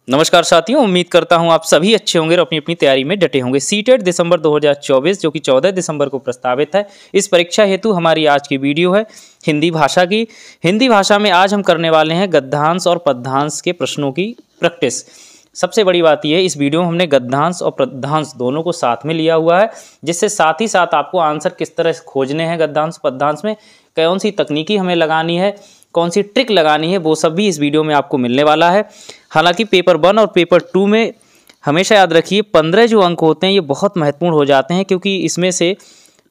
नमस्कार साथियों, उम्मीद करता हूं आप सभी अच्छे होंगे और अपनी अपनी तैयारी में डटे होंगे। सीटेट दिसंबर 2024 जो कि 14 दिसंबर को प्रस्तावित है, इस परीक्षा हेतु हमारी आज की वीडियो है हिंदी भाषा की। हिंदी भाषा में आज हम करने वाले हैं गद्यांश और पद्यांश के प्रश्नों की प्रैक्टिस। सबसे बड़ी बात यह है, इस वीडियो में हमने गद्यांश और पद्यांश दोनों को साथ में लिया हुआ है, जिससे साथ ही साथ आपको आंसर किस तरह खोजने हैं गद्यांश पद्यांश में, कौन सी तकनीकी हमें लगानी है, कौन सी ट्रिक लगानी है, वो सब भी इस वीडियो में आपको मिलने वाला है। हालांकि पेपर 1 और पेपर 2 में हमेशा याद रखिए 15 जो अंक होते हैं ये बहुत महत्वपूर्ण हो जाते हैं, क्योंकि इसमें से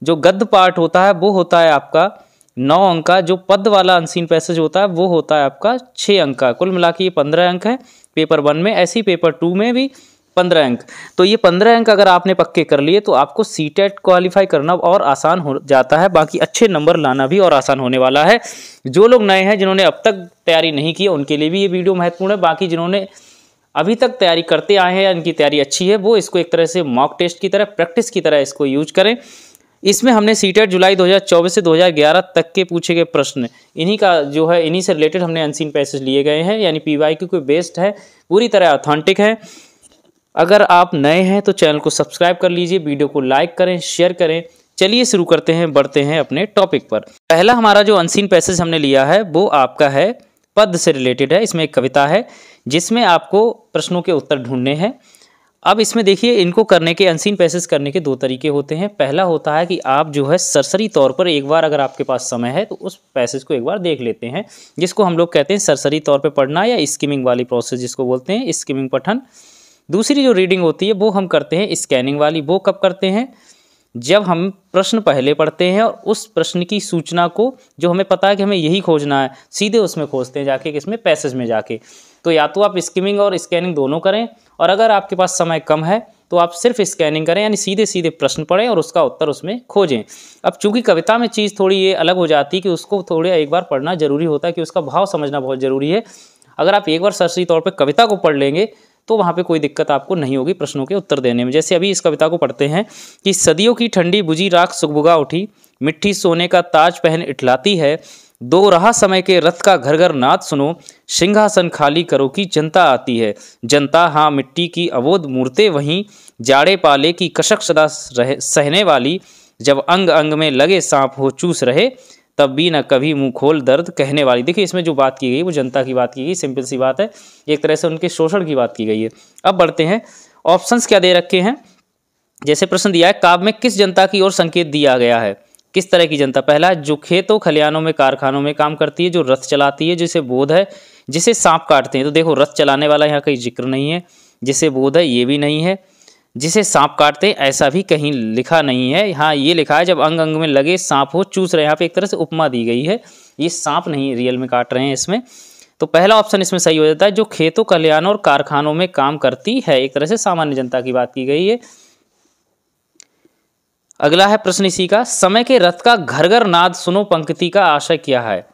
जो गद्य पार्ट होता है वो होता है आपका 9 अंक का, जो पद वाला अनसीन पैसेज होता है वो होता है आपका 6 अंक का। कुल मिला के ये 15 अंक है पेपर 1 में, ऐसे ही पेपर 2 में भी 15 अंक। तो ये 15 अंक अगर आपने पक्के कर लिए तो आपको सीटेट क्वालिफाई करना और आसान हो जाता है, बाकी अच्छे नंबर लाना भी और आसान होने वाला है। जो लोग नए हैं, जिन्होंने अब तक तैयारी नहीं की, उनके लिए भी ये वीडियो महत्वपूर्ण है। बाकी जिन्होंने अभी तक तैयारी करते आए हैं या इनकी तैयारी अच्छी है, वो इसको एक तरह से मॉक टेस्ट की तरह, प्रैक्टिस की तरह इसको यूज करें। इसमें हमने सीटेट जुलाई 2024 से 2011 तक के पूछे गए प्रश्न, इन्हीं का जो है, इन्हीं से रिलेटेड हमने अनसीन पैसेज लिए गए हैं, यानी पीवाईक्यू के बेस्ड है, पूरी तरह ऑथेंटिक है। अगर आप नए हैं तो चैनल को सब्सक्राइब कर लीजिए, वीडियो को लाइक करें, शेयर करें। चलिए शुरू करते हैं, बढ़ते हैं अपने टॉपिक पर। पहला हमारा जो अनसीन पैसेज हमने लिया है वो आपका है पद से रिलेटेड है। इसमें एक कविता है जिसमें आपको प्रश्नों के उत्तर ढूंढने हैं। अब इसमें देखिए, इनको करने के, अनसीन पैसेज करने के 2 तरीके होते हैं। पहला होता है कि आप जो है सरसरी तौर पर एक बार, अगर आपके पास समय है तो उस पैसेज को एक बार देख लेते हैं, जिसको हम लोग कहते हैं सरसरी तौर पर पढ़ना या स्किमिंग वाली प्रोसेस जिसको बोलते हैं, स्किमिंग पठन। दूसरी जो रीडिंग होती है वो हम करते हैं स्कैनिंग वाली। वो कब करते हैं? जब हम प्रश्न पहले पढ़ते हैं और उस प्रश्न की सूचना को, जो हमें पता है कि हमें यही खोजना है, सीधे उसमें खोजते हैं जाके, किसमें, पैसेज में जाके। तो या तो आप स्किमिंग और स्कैनिंग दोनों करें, और अगर आपके पास समय कम है तो आप सिर्फ स्कैनिंग करें, यानी सीधे सीधे प्रश्न पढ़ें और उसका उत्तर उसमें खोजें। अब चूंकि कविता में चीज़ थोड़ी ये अलग हो जाती है कि उसको थोड़ा एक बार पढ़ना जरूरी होता है, कि उसका भाव समझना बहुत ज़रूरी है। अगर आप एक बार सरसरी तौर पर कविता को पढ़ लेंगे तो वहाँ पे कोई दिक्कत आपको नहीं होगी प्रश्नों के उत्तर देने में। जैसे अभी इस कविता को पढ़ते हैं कि सदियों की ठंडी बुझी राख सुगबुगा उठी, मिट्टी सोने का ताज पहन इठलाती है, दो रहा समय के रथ का घर घर नाद सुनो, सिंहासन खाली करो की जनता आती है। जनता हाँ मिट्टी की अबोध मूर्तें वहीं, जाड़े पाले की कशक सदा सहने वाली, जब अंग अंग में लगे सांप हो चूस रहे, तब भी न कभी मुंह खोल दर्द कहने वाली। देखिए, इसमें जो बात की गई वो जनता की बात की गई, सिंपल सी बात है, एक तरह से उनके शोषण की बात की गई है। अब बढ़ते हैं, ऑप्शंस क्या दे रखे हैं। जैसे प्रश्न दिया है, काव्य में किस जनता की ओर संकेत दिया गया है, किस तरह की जनता। पहला, जो खेतों खलिहानों में कारखानों में काम करती है, जो रथ चलाती है, जिसे बोध है, जिसे सांप काटते हैं। तो देखो, रथ चलाने वाला यहाँ कहीं जिक्र नहीं है, जिसे बोध है ये भी नहीं है, जिसे सांप काटते हैं ऐसा भी कहीं लिखा नहीं है। हाँ, ये लिखा है जब अंग अंग में लगे सांप हो चूस रहे। यहाँ पे एक तरह से उपमा दी गई है, ये सांप नहीं रियल में काट रहे हैं इसमें। तो पहला ऑप्शन इसमें सही हो जाता है, जो खेतों खलिहानों और कारखानों में काम करती है, एक तरह से सामान्य जनता की बात की गई है। अगला है प्रश्न इसी का, समय के रथ का घर घर नाद सुनो पंक्ति का आशय क्या है।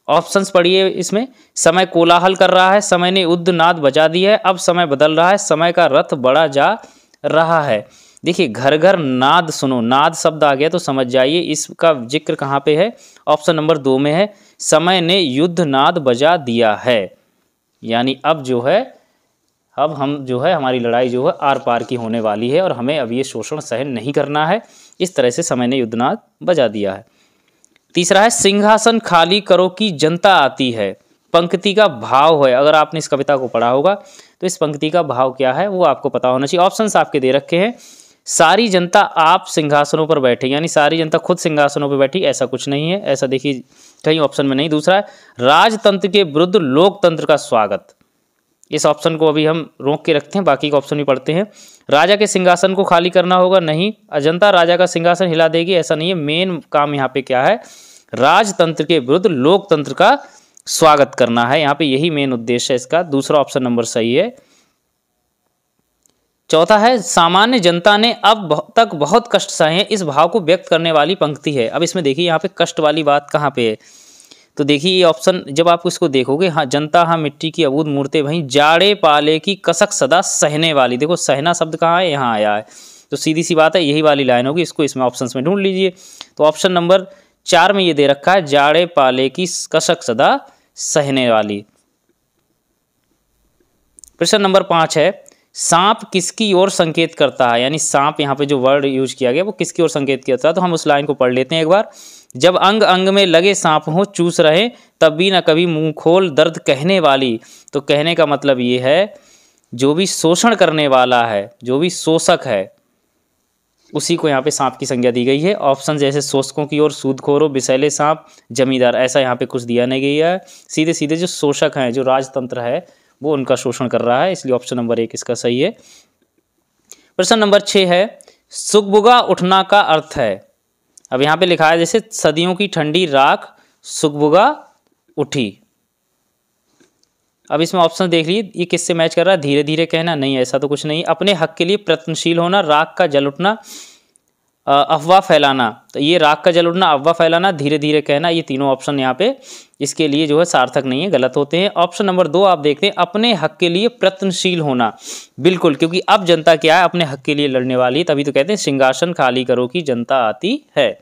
ऑप्शंस पढ़िए इसमें। समय कोलाहल कर रहा है, समय ने उद्द नाद बजा दी है, अब समय बदल रहा है, समय का रथ बढ़ा जा रहा है। देखिए, घर घर नाद सुनो, नाद शब्द आ गया तो समझ जाइए इसका जिक्र कहाँ पे है। ऑप्शन नंबर 2 में है, समय ने युद्ध नाद बजा दिया है, यानी अब जो है, अब हम जो है, हमारी लड़ाई जो है आर पार की होने वाली है और हमें अब ये शोषण सहन नहीं करना है। इस तरह से समय ने युद्ध नाद बजा दिया है। तीसरा है, सिंहासन खाली करो की जनता आती है। पंक्ति का भाव है, अगर आपने इस कविता को पढ़ा होगा तो इस पंक्ति का भाव क्या है वो आपको पता होना चाहिए। ऑप्शंस आपके दे रखे हैं, सारी जनता आप सिंहासनों पर बैठे, यानी सारी जनता खुद सिंहासनों पर बैठी, ऐसा कुछ नहीं है, ऐसा देखिए कहीं ऑप्शन में नहीं। दूसरा है, राजतंत्र के विरुद्ध लोकतंत्र का स्वागत। इस ऑप्शन को अभी हम रोक के रखते हैं, बाकी का ऑप्शन भी पढ़ते हैं। राजा के सिंहासन को खाली करना होगा, नहीं। अजंता राजा का सिंहासन हिला देगी, ऐसा नहीं है। मेन काम यहाँ पे क्या है, राजतंत्र के विरुद्ध लोकतंत्र का स्वागत करना है, यहाँ पे यही मेन उद्देश्य है इसका। दूसरा ऑप्शन नंबर सही है। चौथा है, सामान्य जनता ने अब तक बहुत कष्ट सहे हैं, इस भाव को व्यक्त करने वाली पंक्ति है। अब इसमें देखिए यहाँ पे कष्ट वाली बात कहाँ पे है, तो देखिए ये ऑप्शन जब आप इसको देखोगे, हाँ जनता हाँ मिट्टी की अबूझ मूर्तें वहीं, जाड़े पाले की कसक सदा सहने वाली। देखो सहना शब्द कहाँ है, यहाँ आया है, तो सीधी सी बात है यही वाली लाइन होगी, इसको इसमें ऑप्शंस में ढूंढ लीजिए। तो ऑप्शन नंबर 4 में ये दे रखा है, जाड़े पाले की कसक सदा सहने वाली। प्रश्न नंबर 5 है, सांप किसकी ओर संकेत करता है, यानी सांप यहाँ पे जो वर्ड यूज किया गया वो किसकी ओर संकेत करता है। तो हम उस लाइन को पढ़ लेते हैं एक बार। जब अंग अंग में लगे सांप हो चूस रहे, तब भी न कभी मुंह खोल दर्द कहने वाली। तो कहने का मतलब ये है, जो भी शोषण करने वाला है, जो भी शोषक है, उसी को यहाँ पे सांप की संज्ञा दी गई है। ऑप्शन जैसे शोषकों की ओर, सूदखोरों, विषैले सांप, जमींदार, ऐसा यहाँ पे कुछ दिया नहीं गया है। सीधे सीधे जो शोषक हैं, जो राजतंत्र है, वो उनका शोषण कर रहा है, इसलिए ऑप्शन नंबर 1 इसका सही है। प्रश्न नंबर 6 है, सुगबुगा उठना का अर्थ है। अब यहाँ पे लिखा है जैसे सदियों की ठंडी राख सुगबुगा उठी। अब इसमें ऑप्शन देख लीजिए, ये किससे मैच कर रहा है। धीरे धीरे कहना, नहीं ऐसा तो कुछ नहीं। अपने हक के लिए प्रयत्नशील होना, राख का जल उठना, अफवाह फैलाना। तो ये राख का जल उठना, अफवाह फैलाना, धीरे धीरे कहना, ये तीनों ऑप्शन यहाँ पे इसके लिए जो है सार्थक नहीं है, गलत होते हैं। ऑप्शन नंबर 2 आप देखते हैं, अपने हक के लिए प्रयत्नशील होना। बिल्कुल, क्योंकि अब जनता क्या है, अपने हक के लिए लड़ने वाली है, तभी तो कहते हैं सिंहासन खाली करो कि जनता आती है।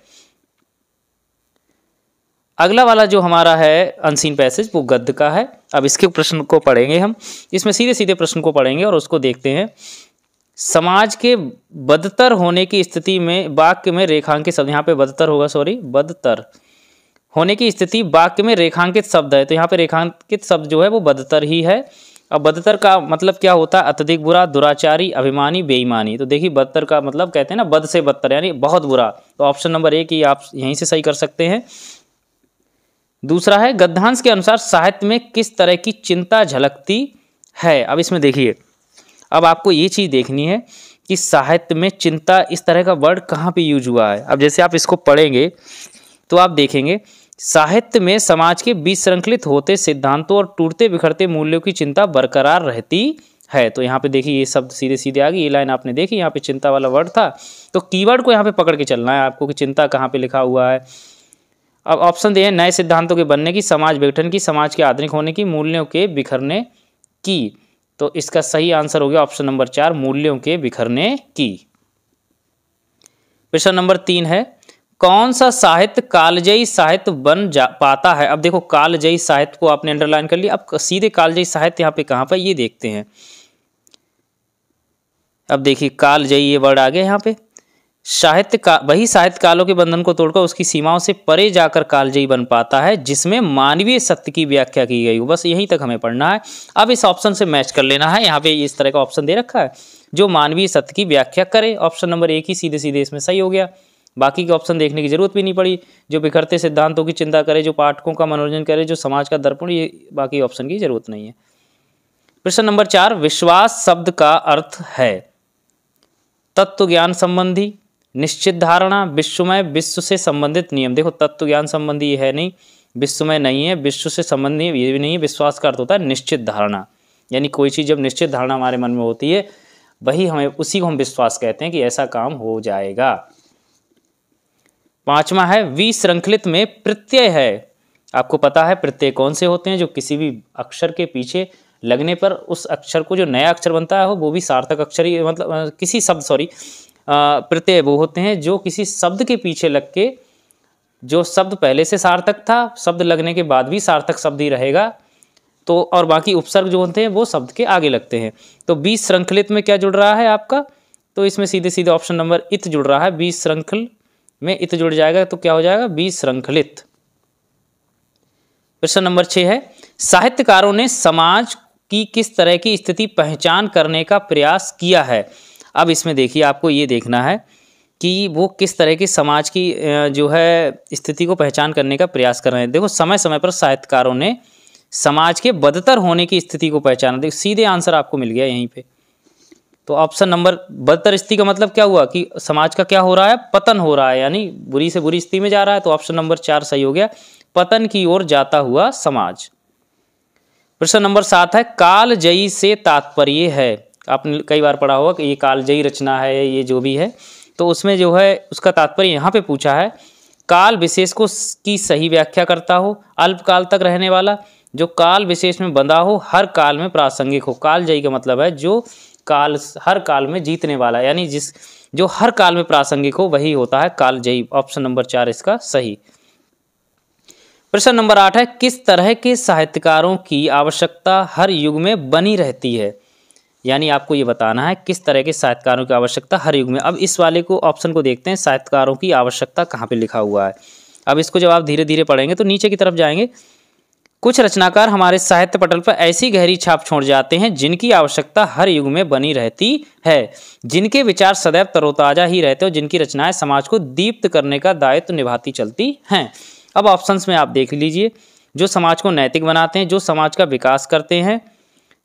अगला वाला जो हमारा है अनसीन पैसेज, वो गद्य का है। अब इसके प्रश्न को पढ़ेंगे हम, इसमें सीधे सीधे प्रश्न को पढ़ेंगे और उसको देखते हैं। समाज के बदतर होने की स्थिति में वाक्य में रेखांकित शब्द, यहाँ पे बदतर होगा, सॉरी, बदतर होने की स्थिति वाक्य में रेखांकित शब्द है। तो यहाँ पे रेखांकित शब्द जो है वो बदतर ही है। अब बदतर का मतलब क्या होता है, अत्यधिक बुरा, दुराचारी, अभिमानी, बेईमानी। तो देखिए बदतर का मतलब कहते हैं ना, बद से बदतर, यानी बहुत बुरा। तो ऑप्शन नंबर 1 ही आप यहीं से सही कर सकते हैं। दूसरा है, गद्यांश के अनुसार साहित्य में किस तरह की चिंता झलकती है। अब इसमें देखिए, अब आपको ये चीज़ देखनी है कि साहित्य में चिंता इस तरह का वर्ड कहाँ पे यूज हुआ है। अब जैसे आप इसको पढ़ेंगे तो आप देखेंगे, साहित्य में समाज के विसंकलित होते सिद्धांतों और टूटते बिखरते मूल्यों की चिंता बरकरार रहती है। तो यहाँ पे देखिए ये शब्द सीधे सीधे आ गए, ये लाइन आपने देखी, यहाँ पे चिंता वाला वर्ड था। तो कीवर्ड को यहाँ पे पकड़ के चलना है आपको कि चिंता कहाँ पे लिखा हुआ है। अब ऑप्शन दिए हैं, नए सिद्धांतों के बनने की, समाज विघटन की, समाज के आधुनिक होने की, मूल्यों के बिखरने की। तो इसका सही आंसर हो गया ऑप्शन नंबर 4, मूल्यों के बिखरने की। प्रश्न नंबर 3 है, कौन सा साहित्य कालजयी साहित्य बन पाता है। अब देखो कालजयी साहित्य को आपने अंडरलाइन कर लिया। अब सीधे कालजयी साहित्य यहाँ पे कहाँ पर, ये देखते हैं। अब देखिए कालजयी ये वर्ड आ गया यहाँ पे। साहित्य का वही साहित्य कालों के बंधन को तोड़कर उसकी सीमाओं से परे जाकर कालजयी बन पाता है, जिसमें मानवीय सत्य की व्याख्या की गई हो। बस यहीं तक हमें पढ़ना है। अब इस ऑप्शन से मैच कर लेना है। यहाँ पे इस तरह का ऑप्शन दे रखा है, जो मानवीय सत्य की व्याख्या करे। ऑप्शन नंबर 1 ही सीधे सीधे इसमें सही हो गया। बाकी के ऑप्शन देखने की जरूरत भी नहीं पड़ी। जो बिखरते सिद्धांतों की चिंता करे, जो पाठकों का मनोरंजन करे, जो समाज का दर्पण, ये बाकी ऑप्शन की जरूरत नहीं है। प्रश्न नंबर 4, विश्वास शब्द का अर्थ है तत्व ज्ञान संबंधी, निश्चित धारणा, विश्वमय, विश्व से संबंधित नियम। देखो तत्व ज्ञान संबंधी ये है नहीं, विश्वमय नहीं है, विश्व से संबंधित ये भी नहीं है। विश्वास का अर्थ होता है निश्चित धारणा, यानी कोई चीज़ जब निश्चित धारणा हमारे मन में होती है, वही हमें, उसी को हम विश्वास कहते हैं कि ऐसा काम हो जाएगा। 5वां है, विसंकलित में प्रत्यय है। आपको पता है प्रत्यय कौन से होते हैं, जो किसी भी अक्षर के पीछे लगने पर उस अक्षर को जो नया अक्षर बनता है वो भी सार्थक अक्षर ही, मतलब किसी शब्द, सॉरी, प्रत्यय वो होते हैं जो किसी शब्द के पीछे लग के, जो शब्द पहले से सार्थक था, शब्द लगने के बाद भी सार्थक शब्द ही रहेगा। तो और बाकी उपसर्ग जो होते हैं वो शब्द के आगे लगते हैं। तो विसंकलित में क्या जुड़ रहा है आपका, तो इसमें सीधे सीधे ऑप्शन नंबर इत जुड़ रहा है। विसंकल में इत जुड़ जाएगा तो क्या हो जाएगा, विसंकलित। प्रश्न नंबर 6 है, साहित्यकारों ने समाज की किस तरह की स्थिति पहचान करने का प्रयास किया है। अब इसमें देखिए आपको ये देखना है कि वो किस तरह की समाज की जो है स्थिति को पहचान करने का प्रयास कर रहे हैं। देखो समय समय पर साहित्यकारों ने समाज के बदतर होने की स्थिति को पहचाना। देखो सीधे आंसर आपको मिल गया यहीं पे। तो ऑप्शन नंबर, बदतर स्थिति का मतलब क्या हुआ कि समाज का क्या हो रहा है, पतन हो रहा है, यानी बुरी से बुरी स्थिति में जा रहा है। तो ऑप्शन नंबर 4 सही हो गया, पतन की ओर जाता हुआ समाज। प्रश्न नंबर 7 है, कालजयी से तात्पर्य है। आपने कई बार पढ़ा होगा कि ये कालजयी रचना है, ये जो भी है, तो उसमें जो है उसका तात्पर्य यहाँ पे पूछा है, काल विशेष को की सही व्याख्या करता हो, अल्पकाल तक रहने वाला, जो काल विशेष में बंधा हो, हर काल में प्रासंगिक हो। कालजयी का मतलब है जो काल, हर काल में जीतने वाला, यानी जो हर काल में प्रासंगिक हो वही होता है कालजयी। ऑप्शन नंबर 4 इसका सही। प्रश्न नंबर 8 है, किस तरह के साहित्यकारों की आवश्यकता हर युग में बनी रहती है। यानी आपको ये बताना है किस तरह के साहित्यकारों की आवश्यकता हर युग में। अब इस वाले को ऑप्शन को देखते हैं, साहित्यकारों की आवश्यकता कहाँ पे लिखा हुआ है। अब इसको जब आप धीरे धीरे पढ़ेंगे तो नीचे की तरफ जाएंगे। कुछ रचनाकार हमारे साहित्य पटल पर ऐसी गहरी छाप छोड़ जाते हैं जिनकी आवश्यकता हर युग में बनी रहती है, जिनके विचार सदैव तरोताजा ही रहते हैं और जिनकी रचनाएं समाज को दीप्त करने का दायित्व निभाती चलती हैं। अब ऑप्शंस में आप देख लीजिए, जो समाज को नैतिक बनाते हैं, जो समाज का विकास करते हैं,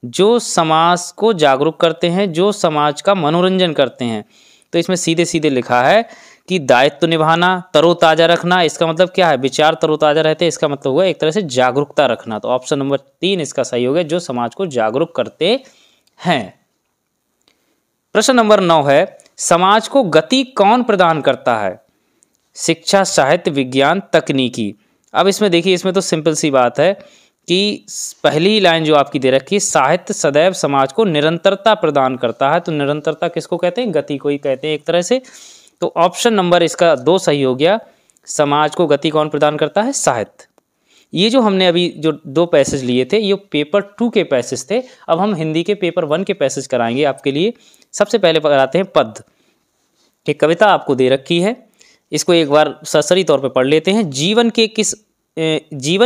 जो समाज को जागरूक करते हैं, जो समाज का मनोरंजन करते हैं। तो इसमें सीधे सीधे लिखा है कि दायित्व निभाना, तरोताजा रखना, इसका मतलब क्या है, विचार तरोताजा रहते हैं, इसका मतलब हुआ एक तरह से जागरूकता रखना। तो ऑप्शन नंबर 3 इसका सही हो गया, जो समाज को जागरूक करते हैं। प्रश्न नंबर 9 है, समाज को गति कौन प्रदान करता है? शिक्षा, साहित्य, विज्ञान, तकनीकी। अब इसमें देखिए, इसमें तो सिंपल सी बात है कि पहली लाइन जो आपकी दे रखी है, साहित्य सदैव समाज को निरंतरता प्रदान करता है। तो निरंतरता किसको कहते हैं? गति को ही कहते हैं एक तरह से। तो ऑप्शन नंबर इसका 2 सही हो गया। समाज को गति कौन प्रदान करता है? साहित्य। ये जो हमने अभी जो 2 पैसेज लिए थे, ये पेपर 2 के पैसेज थे। अब हम हिंदी के पेपर 1 के पैसेज कराएंगे आपके लिए। सबसे पहले कराते हैं पद। एक कविता आपको दे रखी है, इसको एक बार सरसरी तौर पर पढ़ लेते हैं। जीवन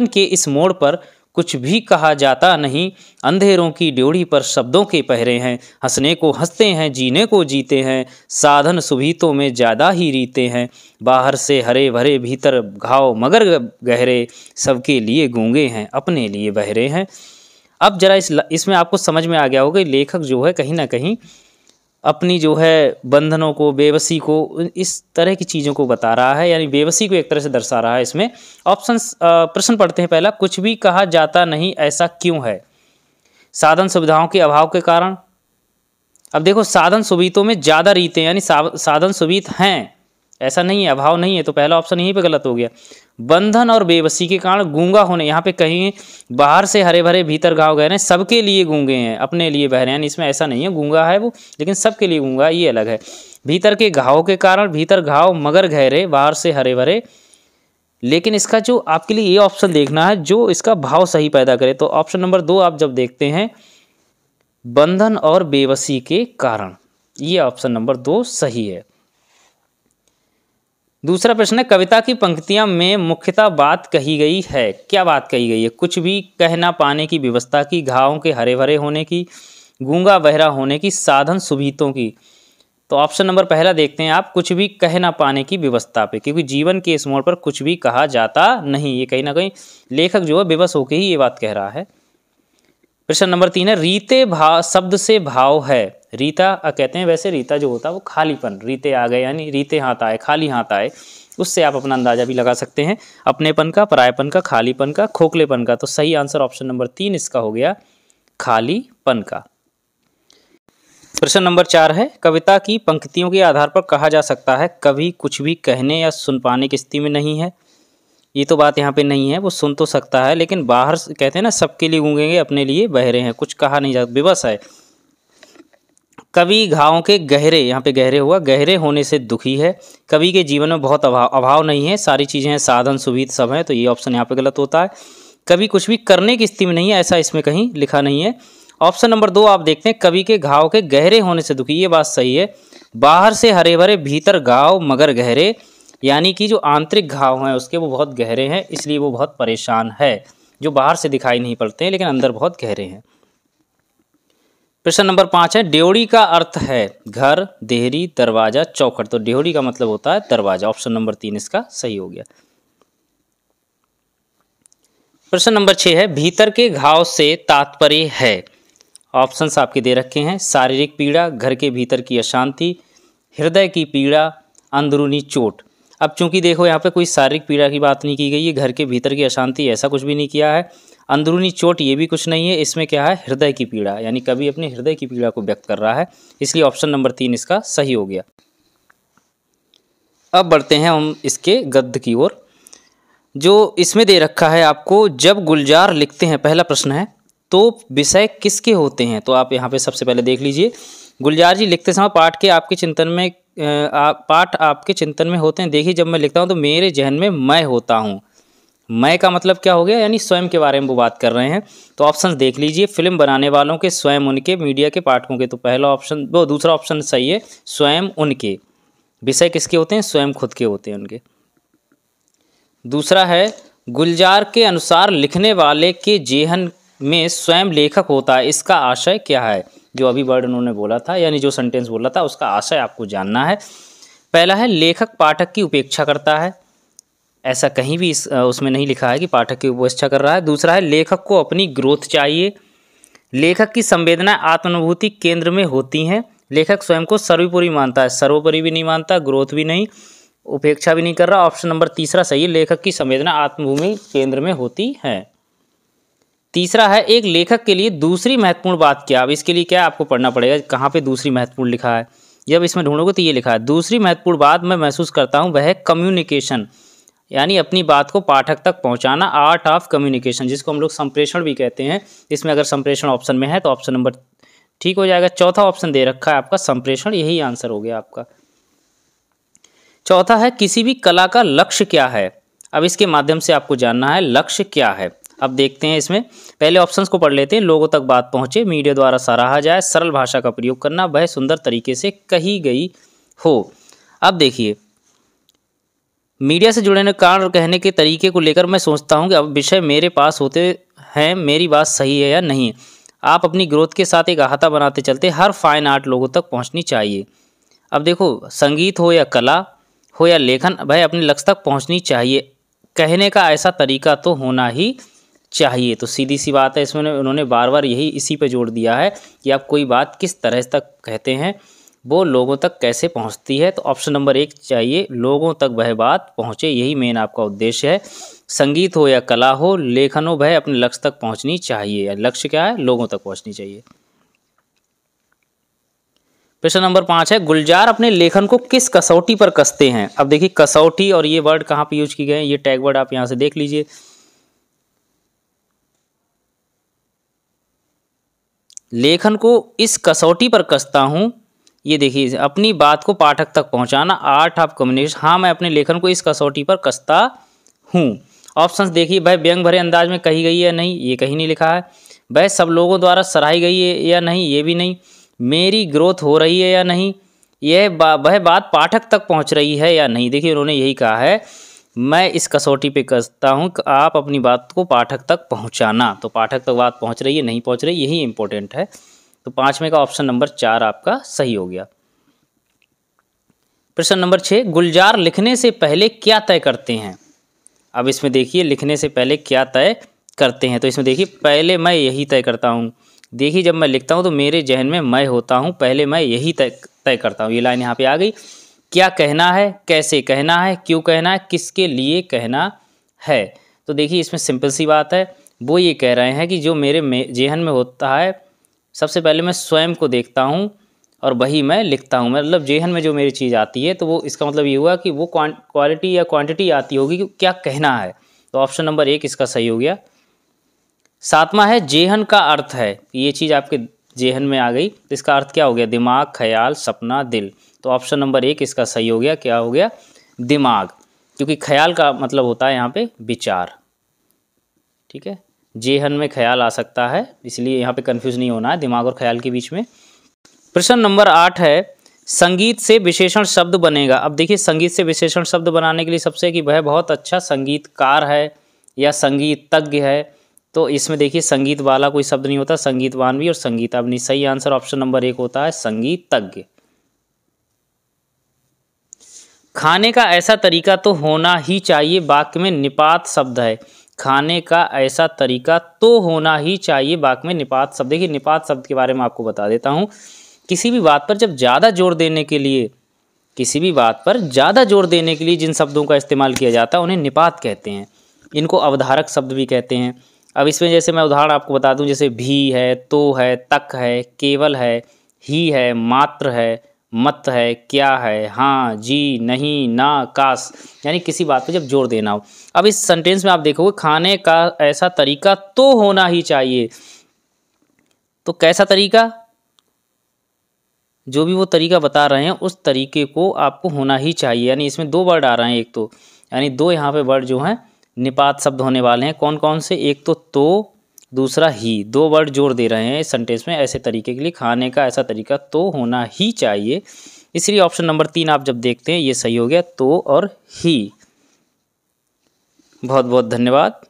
के इस मोड़ पर कुछ भी कहा जाता नहीं, अंधेरों की ड्योढ़ी पर शब्दों के पहरे हैं, हंसने को हंसते हैं, जीने को जीते हैं, साधन सुभीतों में ज़्यादा ही रीते हैं, बाहर से हरे भरे भीतर घाव मगर गहरे, सबके लिए गूंगे हैं अपने लिए बहरे हैं। अब जरा इसमें आपको समझ में आ गया होगा, लेखक जो है कहीं ना कहीं अपनी जो है बंधनों को, बेबसी को, इस तरह की चीज़ों को बता रहा है, यानी बेबसी को एक तरह से दर्शा रहा है इसमें। ऑप्शंस प्रश्न पढ़ते हैं पहला, कुछ भी कहा जाता नहीं ऐसा क्यों है? साधन सुविधाओं के अभाव के कारण। अब देखो, साधन सुविधाओं में ज़्यादा रीते, यानी साधन सुविधा हैं, ऐसा नहीं है, अभाव नहीं है। तो पहला ऑप्शन यहीं पे गलत हो गया। बंधन और बेबसी के कारण गूंगा होने, यहाँ पे कहीं बाहर से हरे भरे भीतर घाव गहरे, सबके लिए गूंगे हैं अपने लिए बहरे, यानी इसमें ऐसा नहीं है गूंगा है वो, लेकिन सबके लिए गूंगा, ये अलग है। भीतर के घाव के कारण, भीतर घाव मगर गहरे, बाहर से हरे भरे। लेकिन इसका जो आपके लिए ये ऑप्शन देखना है जो इसका भाव सही पैदा करे। तो ऑप्शन नंबर 2 आप जब देखते हैं, बंधन और बेबसी के कारण, ये ऑप्शन नंबर 2 सही है। दूसरा प्रश्न है, कविता की पंक्तियां में मुख्यतः बात कही गई है। क्या बात कही गई है? कुछ भी कह ना पाने की व्यवस्था की, घावों के हरे भरे होने की, गूंगा बहरा होने की, साधन सुविधाओं की। तो ऑप्शन नंबर पहला देखते हैं आप, कुछ भी कह ना पाने की व्यवस्था पे, क्योंकि जीवन के इस मोड़ पर कुछ भी कहा जाता नहीं, ये कहीं ना कहीं लेखक जो है बेबस होकर ही ये बात कह रहा है। प्रश्न नंबर 3 है, रीते भाव शब्द से भाव है। रीता कहते हैं, वैसे रीता जो होता है वो खालीपन, रीते आ गए यानी रीते हाथ आए, खाली हाथ आए, उससे आप अपना अंदाजा भी लगा सकते हैं, अपनेपन का, परायपन का, खालीपन का, खोखलेपन का। तो सही आंसर ऑप्शन नंबर 3 इसका हो गया, खालीपन का। प्रश्न नंबर 4 है, कविता की पंक्तियों के आधार पर कहा जा सकता है कवि कुछ भी कहने या सुन पाने की स्थिति में नहीं है। ये तो बात यहाँ पे नहीं है, वो सुन तो सकता है, लेकिन बाहर कहते हैं ना, सबके लिए गूंगेंगे अपने लिए बहरे हैं, कुछ कहा नहीं जाता, बेबस है। कवि घावों के गहरे, यहाँ पे गहरे हुआ, गहरे होने से दुखी है। कवि के जीवन में बहुत अभाव नहीं है, सारी चीज़ें हैं, साधन सुविधा सब है, तो ये ऑप्शन यहाँ पे गलत होता है। कवि कुछ भी करने की स्थिति में नहीं है, ऐसा इसमें कहीं लिखा नहीं है। ऑप्शन नंबर 2 आप देखते हैं, कवि के घाव के गहरे होने से दुखी, ये बात सही है। बाहर से हरे भरे भीतर घाव मगर गहरे, यानी कि जो आंतरिक घाव हैं उसके वो बहुत गहरे हैं, इसलिए वो बहुत परेशान है, जो बाहर से दिखाई नहीं पड़ते हैं लेकिन अंदर बहुत गहरे हैं। प्रश्न नंबर 5 है, ड्योढ़ी का अर्थ है घर, देहरी, दरवाजा, चौखट। तो ड्योढ़ी का मतलब होता है दरवाजा। ऑप्शन नंबर 3 इसका सही हो गया। प्रश्न नंबर 6 है, भीतर के घाव से तात्पर्य है। ऑप्शंस आपके दे रखे हैं, शारीरिक पीड़ा, घर के भीतर की अशांति, हृदय की पीड़ा, अंदरूनी चोट। अब चूंकि देखो यहाँ पे कोई शारीरिक पीड़ा की बात नहीं की गई है, घर के भीतर की अशांति ऐसा कुछ भी नहीं किया है, अंदरूनी चोट ये भी कुछ नहीं है, इसमें क्या है, हृदय की पीड़ा, यानी कवि अपने हृदय की पीड़ा को व्यक्त कर रहा है, इसलिए ऑप्शन नंबर 3 इसका सही हो गया। अब बढ़ते हैं हम इसके गद्य की ओर। जो इसमें दे रखा है आपको, जब गुलजार लिखते हैं, पहला प्रश्न है, तो विषय किसके होते हैं? तो आप यहाँ पे सबसे पहले देख लीजिए, गुलजार जी लिखते समय पाठ आपके चिंतन में होते हैं। देखिए, जब मैं लिखता हूँ तो मेरे जहन में मैं होता हूँ, मैं का मतलब क्या हो गया, यानी स्वयं के बारे में वो बात कर रहे हैं। तो ऑप्शन देख लीजिए, फिल्म बनाने वालों के, स्वयं उनके, मीडिया के, पाठकों के। तो पहला ऑप्शन, वो दूसरा ऑप्शन सही है, स्वयं उनके। विषय किसके होते हैं, स्वयं खुद के होते हैं उनके। दूसरा है, गुलजार के अनुसार लिखने वाले के जेहन में स्वयं लेखक होता है, इसका आशय क्या है। जो अभी वर्ड उन्होंने बोला था, यानी जो सेंटेंस बोला था, उसका आशय आपको जानना है। पहला है, लेखक पाठक की उपेक्षा करता है। ऐसा कहीं भी उसमें नहीं लिखा है कि पाठक की उपेक्षा कर रहा है। दूसरा है, लेखक को अपनी ग्रोथ चाहिए। लेखक की संवेदना आत्मानुभूति केंद्र में होती हैं। लेखक स्वयं को सर्वोपरि मानता है, सर्वोपरि भी नहीं मानता, ग्रोथ भी नहीं, उपेक्षा भी नहीं कर रहा। ऑप्शन नंबर तीसरा सही है, लेखक की संवेदना आत्मभूमि केंद्र में होती है। तीसरा है, एक लेखक के लिए दूसरी महत्वपूर्ण बात क्या। अब इसके लिए क्या आपको पढ़ना पड़ेगा, कहाँ पे दूसरी महत्वपूर्ण लिखा है। जब इसमें ढूंढोगे तो ये लिखा है, दूसरी महत्वपूर्ण बात मैं महसूस करता हूँ वह है कम्युनिकेशन, यानी अपनी बात को पाठक तक पहुँचाना, आर्ट ऑफ कम्युनिकेशन, जिसको हम लोग संप्रेषण भी कहते हैं। इसमें अगर संप्रेषण ऑप्शन में है तो ऑप्शन नंबर ठीक हो जाएगा। चौथा ऑप्शन दे रखा है आपका संप्रेषण, यही आंसर हो गया आपका। चौथा है, किसी भी कला का लक्ष्य क्या है। अब इसके माध्यम से आपको जानना है लक्ष्य क्या है। अब देखते हैं, इसमें पहले ऑप्शंस को पढ़ लेते हैं। लोगों तक बात पहुंचे, मीडिया द्वारा सराहा जाए, सरल भाषा का प्रयोग करना, वह सुंदर तरीके से कही गई हो। अब देखिए, मीडिया से जुड़ने कारण और कहने के तरीके को लेकर मैं सोचता हूं कि अब विषय मेरे पास होते हैं, मेरी बात सही है या नहीं। आप अपनी ग्रोथ के साथ एक अहाता बनाते चलते, हर फाइन आर्ट लोगों तक पहुंचनी चाहिए। अब देखो, संगीत हो या कला हो या लेखन, भाई अपने लक्ष्य तक पहुंचनी चाहिए। कहने का ऐसा तरीका तो होना ही चाहिए। तो सीधी सी बात है, इसमें उन्होंने बार बार यही इसी पे जोड़ दिया है कि आप कोई बात किस तरह तक कहते हैं, वो लोगों तक कैसे पहुंचती है। तो ऑप्शन नंबर 1 चाहिए, लोगों तक वह बात पहुंचे, यही मेन आपका उद्देश्य है। संगीत हो या कला हो, लेखन हो, वह अपने लक्ष्य तक पहुंचनी चाहिए। लक्ष्य क्या है, लोगों तक पहुंचनी चाहिए। प्रश्न नंबर 5 है, गुलजार अपने लेखन को किस कसौटी पर कसते हैं। अब देखिए, कसौटी और ये वर्ड कहाँ पे यूज किए गए हैं, ये टैग वर्ड आप यहाँ से देख लीजिए। लेखन को इस कसौटी पर कसता हूँ, ये देखिए, अपनी बात को पाठक तक पहुँचाना, आर्ट ऑफ कम्युनिकेशन। हाँ, मैं अपने लेखन को इस कसौटी पर कसता हूँ। ऑप्शंस देखिए, वह व्यंग भरे अंदाज में कही गई है या नहीं, ये कहीं नहीं लिखा है। वह सब लोगों द्वारा सराही गई है या नहीं, ये भी नहीं। मेरी ग्रोथ हो रही है या नहीं, वह बात पाठक तक पहुंच रही है या नहीं। देखिए, उन्होंने यही कहा है, मैं इस कसौटी पे कसता हूं कि आप अपनी बात को पाठक तक पहुंचाना। तो पाठक तक बात पहुंच रही है, नहीं पहुंच रही, यही इंपॉर्टेंट है। तो 5वें का ऑप्शन नंबर 4 आपका सही हो गया। प्रश्न नंबर 6, गुलजार लिखने से पहले क्या तय करते हैं। अब इसमें देखिए, लिखने से पहले क्या तय करते हैं। तो इसमें देखिए, पहले मैं यही तय करता हूँ। देखिए, जब मैं लिखता हूँ तो मेरे जहन में मैं होता हूँ, पहले मैं यही तय करता हूँ। ये लाइन यहाँ पे आ गई। क्या कहना है, कैसे कहना है, क्यों कहना है, किसके लिए कहना है। तो देखिए, इसमें सिंपल सी बात है, वो ये कह रहे हैं कि जो मेरे जहन में होता है, सबसे पहले मैं स्वयं को देखता हूँ और वही मैं लिखता हूँ। मतलब जहन में जो मेरी चीज़ आती है, तो वो इसका मतलब ये हुआ कि वो क्वालिटी या क्वांटिटी आती होगी कि क्या कहना है। तो ऑप्शन नंबर 1 इसका सही हो गया। 7वां है, जेहन का अर्थ है। ये चीज़ आपके जेहन में आ गई, तो इसका अर्थ क्या हो गया, दिमाग, ख्याल, सपना, दिल। तो ऑप्शन नंबर 1 इसका सही हो गया। क्या हो गया, दिमाग, क्योंकि ख्याल का मतलब होता है यहाँ पे विचार। ठीक है, जेहन में ख्याल आ सकता है, इसलिए यहाँ पे कंफ्यूज नहीं होना है दिमाग और ख्याल के बीच में। प्रश्न नंबर 8 है, संगीत से विशेषण शब्द बनेगा। अब देखिए, संगीत से विशेषण शब्द बनाने के लिए सबसे कि वह बहुत अच्छा संगीतकार है या संगीतज्ञ है। तो इसमें देखिए, संगीत वाला कोई शब्द नहीं होता, संगीतवान भी और संगीता भी नहीं। सही आंसर ऑप्शन नंबर 1 होता है, संगीतज्ञ। खाने का ऐसा तरीका तो होना ही चाहिए, वाक्य में निपात शब्द है। खाने का ऐसा तरीका तो होना ही चाहिए, वाक्य में निपात शब्द। देखिए, निपात शब्द के बारे में आपको बता देता हूँ। किसी भी बात पर जब ज़्यादा जोर देने के लिए, किसी भी बात पर ज़्यादा जोर देने के लिए जिन शब्दों का इस्तेमाल किया जाता है, उन्हें निपात कहते हैं। इनको अवधारक शब्द भी कहते हैं। अब इसमें जैसे मैं उदाहरण आपको बता दूं, जैसे भी है, तो है, तक है, केवल है, ही है, मात्र है, मत है, क्या है, हाँ, जी, नहीं, ना, काश, यानी किसी बात पे जब जोर देना हो। अब इस सेंटेंस में आप देखोगे, खाने का ऐसा तरीका तो होना ही चाहिए। तो कैसा तरीका, जो भी वो तरीका बता रहे हैं, उस तरीके को आपको होना ही चाहिए। यानी इसमें 2 वर्ड आ रहे हैं, एक तो, यानी 2 यहाँ पे वर्ड जो हैं निपात शब्द होने वाले हैं। कौन कौन से? एक तो दूसरा ही, दो वर्ड जोड़ दे रहे हैं इस सेंटेंस में। ऐसे तरीके के लिए खाने का ऐसा तरीका तो होना ही चाहिए, इसलिए ऑप्शन नंबर 3 आप जब देखते हैं ये सही हो गया, तो और ही। बहुत बहुत धन्यवाद।